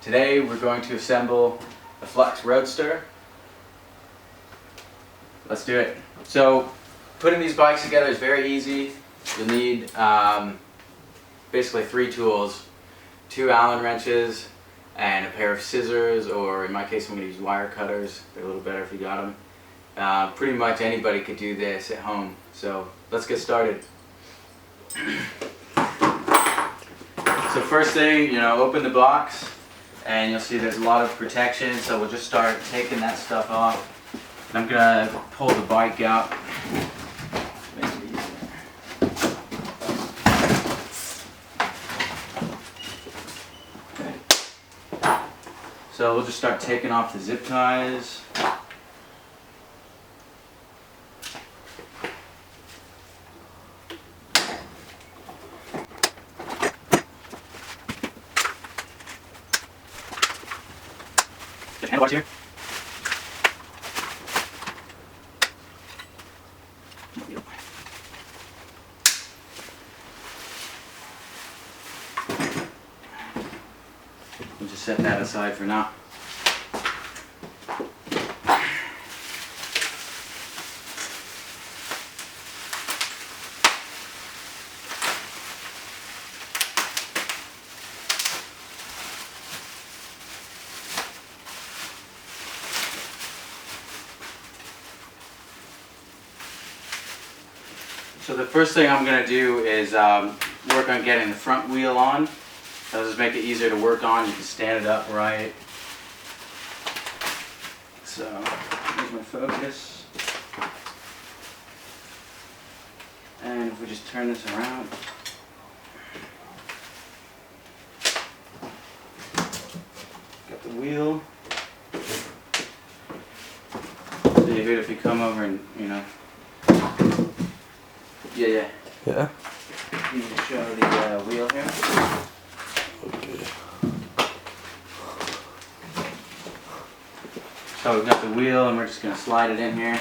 Today we're going to assemble the Flux Roadster. Let's do it. So putting these bikes together is very easy. You'll need basically 3 tools, 2 Allen wrenches and a pair of scissors, or in my case I'm going to use wire cutters. They're a little better if you got them. Pretty much anybody could do this at home. So let's get started. So first thing, open the box and you'll see there's a lot of protection, so we'll just start taking that stuff off. And I'm going to pull the bike out. Make it easier. Okay. So we'll just start taking off the zip ties. Get handlebars here. We'll just set that aside for now. So the first thing I'm going to do is work on getting the front wheel on. That'll just make it easier to work on. You can stand it up right. So here's my focus. And if we just turn this around. Got the wheel. So you hear if you come over and, Yeah. You can show the wheel here. Okay. So we've got the wheel and we're just going to slide it in here.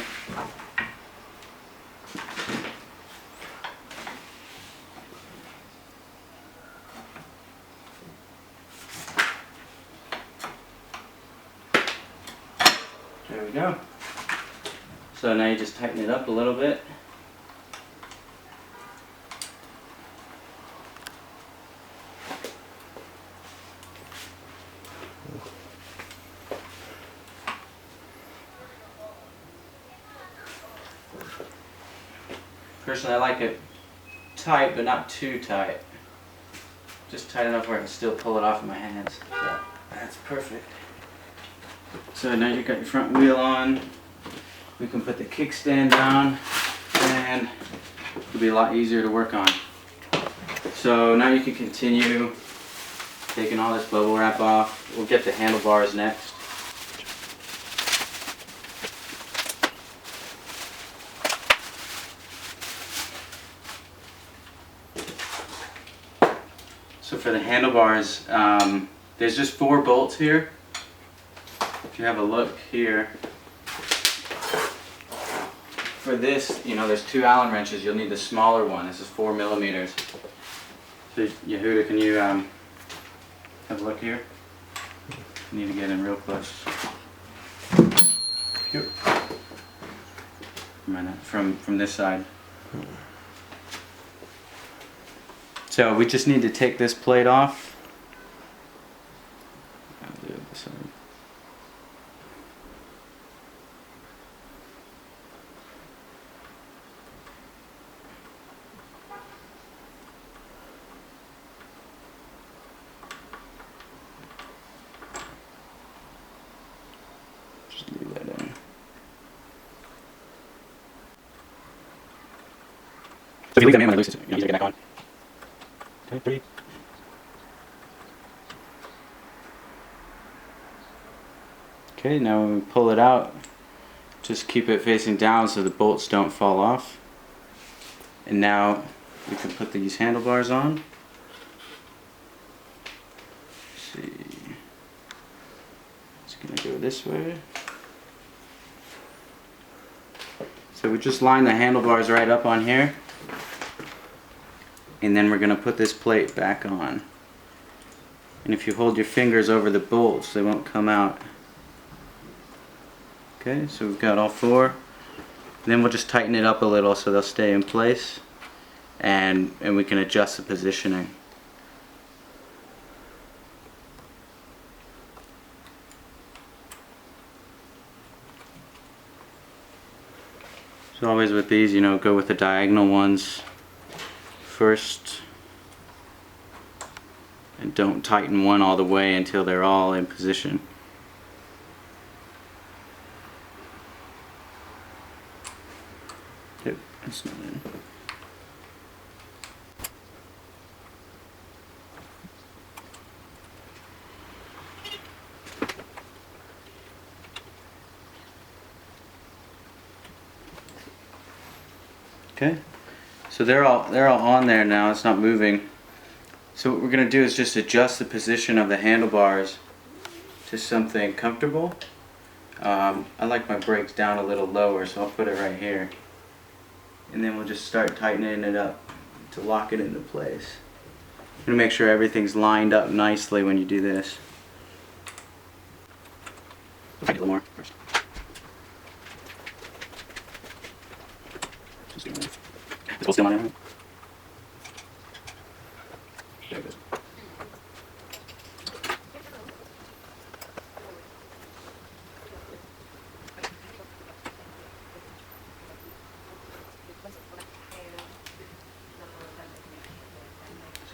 There we go. So now you just tighten it up a little bit. Personally, I like it tight, but not too tight. Just tight enough where I can still pull it off in my hands. So that's perfect. So now you've got your front wheel on. We can put the kickstand down, and it'll be a lot easier to work on. So now you can continue taking all this bubble wrap off. We'll get the handlebars next. So for the handlebars, there's just 4 bolts here. If you have a look here, for this, there's 2 Allen wrenches. You'll need the smaller one. This is 4 millimeters. So Yehuda, can you have a look here? You need to get in real close. Here. From this side. So we just need to take this plate off. I'll do it this side. Just leave that in. So if you leave them in when it looses, you need to get back on. Okay, 3. Okay, now when we pull it out, just keep it facing down so the bolts don't fall off. And now we can put these handlebars on. Let's see. It's gonna go this way. So we just line the handlebars right up on here. And then we're going to put this plate back on. And if you hold your fingers over the bolts, they won't come out. Okay, so we've got all 4. Then we'll just tighten it up a little so they'll stay in place, and we can adjust the positioning. So always with these, you know, go with the diagonal ones first, and don't tighten one all the way until they're all in position. Yep, that's not in. Okay, so they're all on there now. It's not moving. So what we're gonna do is just adjust the position of the handlebars to something comfortable. I like my brakes down a little lower, so I'll put it right here. And then we'll just start tightening it up to lock it into place. I'm gonna make sure everything's lined up nicely when you do this. Tighten it a little more first. Is it still on there? There it is.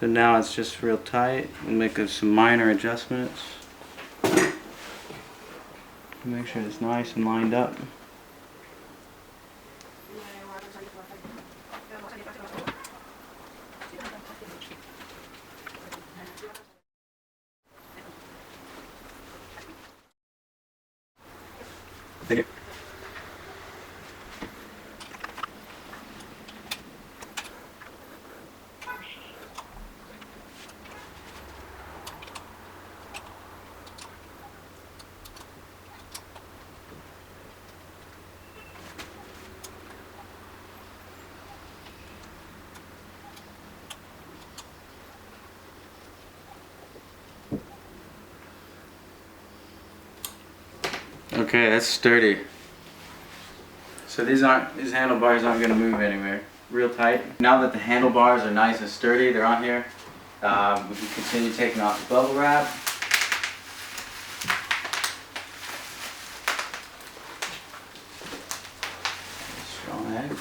So now it's just real tight. We'll make some minor adjustments. Make sure it's nice and lined up. Thank you. Okay, that's sturdy. So these handlebars aren't going to move anywhere. Real tight. Now that the handlebars are nice and sturdy, they're on here, we can continue taking off the bubble wrap. Strong edge.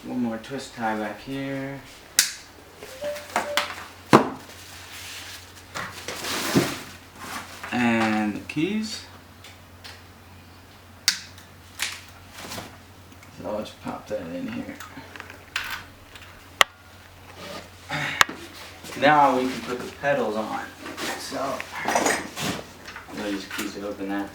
One more twist tie back here. And the keys. So I'll just pop that in here. Now we can put the pedals on. So I'll use keys to open that.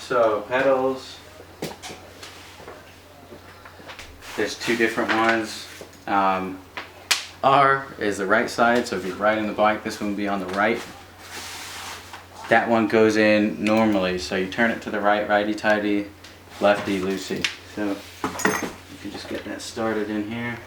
So pedals, there's 2 different ones. R is the right side, so if you're riding the bike, this one will be on the right. That one goes in normally, so you turn it to the right, righty-tighty, lefty-loosey. So you can just get that started in here.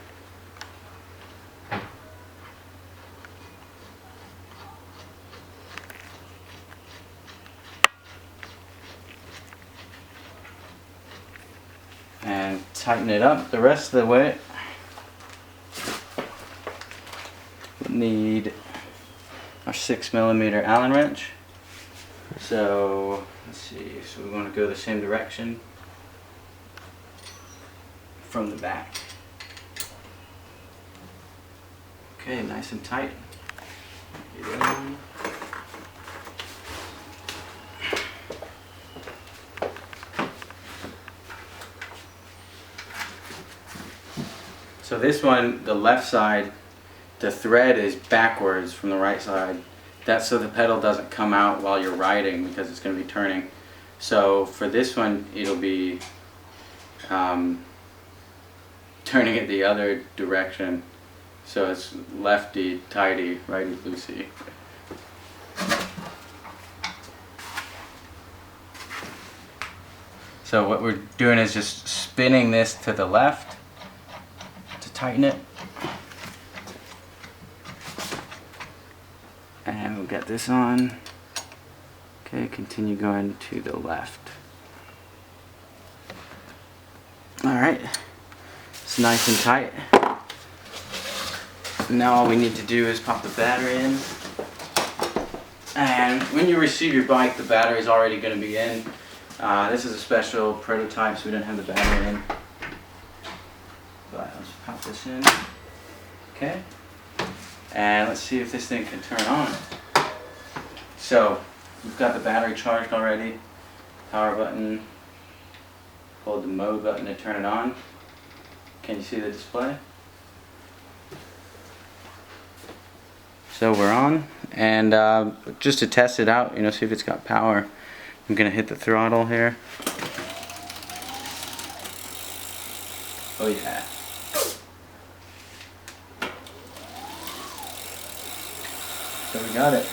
And tighten it up the rest of the way. We need our 6mm Allen wrench. So let's see, so we want to go the same direction from the back. Okay, nice and tight. Get in. So this one, the left side, the thread is backwards from the right side. That's so the pedal doesn't come out while you're riding because it's going to be turning. So for this one, it'll be turning it the other direction. So it's lefty tighty, righty loosey. So what we're doing is just spinning this to the left to tighten it. And we'll get this on. Okay, continue going to the left. Alright, it's nice and tight. Now all we need to do is pop the battery in. And when you receive your bike, the battery is already going to be in. This is a special prototype, so we don't have the battery in. But let's pop this in. Okay. And let's see if this thing can turn on. So, we've got the battery charged already. Power button. Hold the mode button to turn it on. Can you see the display? So we're on, and just to test it out, see if it's got power, I'm gonna hit the throttle here. Oh yeah. So we got it.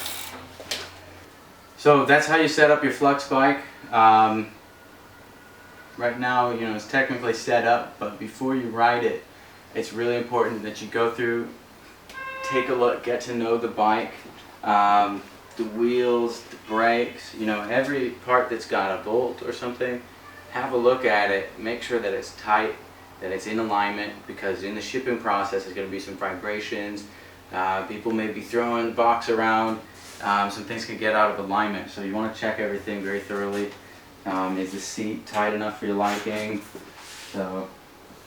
So that's how you set up your Flux bike. Right now, it's technically set up, but before you ride it, it's really important that you go through, take a look, get to know the bike, the wheels, the brakes, every part that's got a bolt or something. Have a look at it, make sure that it's tight, that it's in alignment, because in the shipping process there's going to be some vibrations. People may be throwing the box around. Some things can get out of alignment, so you want to check everything very thoroughly. Is the seat tight enough for your liking? So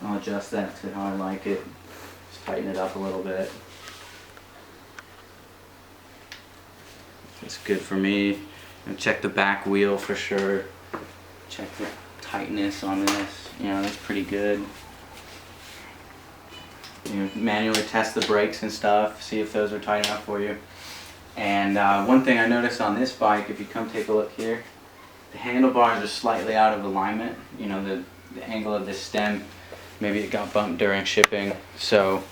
I'll adjust that to how I like it. Just tighten it up a little bit. It's good for me. And check the back wheel for sure. Check the tightness on this. That's pretty good. Manually test the brakes and stuff. See if those are tight enough for you. And one thing I noticed on this bike, if you come take a look here, the handlebars are slightly out of alignment. The angle of this stem, maybe it got bumped during shipping. So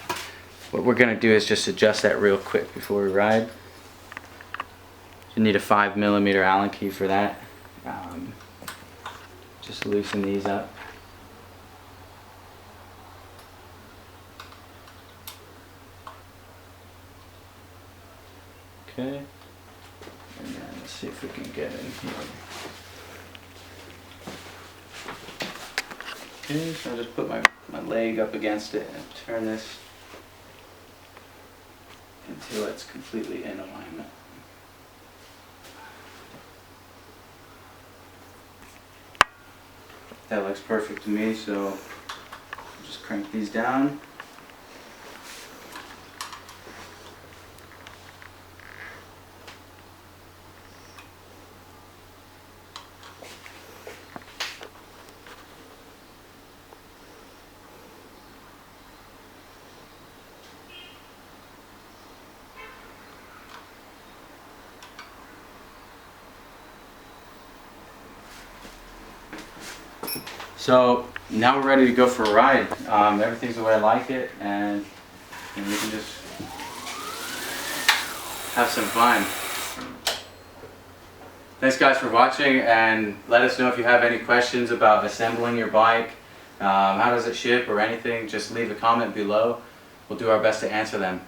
what we're going to do is just adjust that real quick before we ride. You need a 5mm Allen key for that. Just loosen these up. Okay. And then let's see if we can get in here. Okay, so I'll just put my leg up against it and turn this until it's completely in alignment. That looks perfect to me, so I'll just crank these down. So now we're ready to go for a ride. Everything's the way I like it, and we can just have some fun. Thanks guys for watching, and let us know if you have any questions about assembling your bike, how does it ship or anything. Just leave a comment below. We'll do our best to answer them.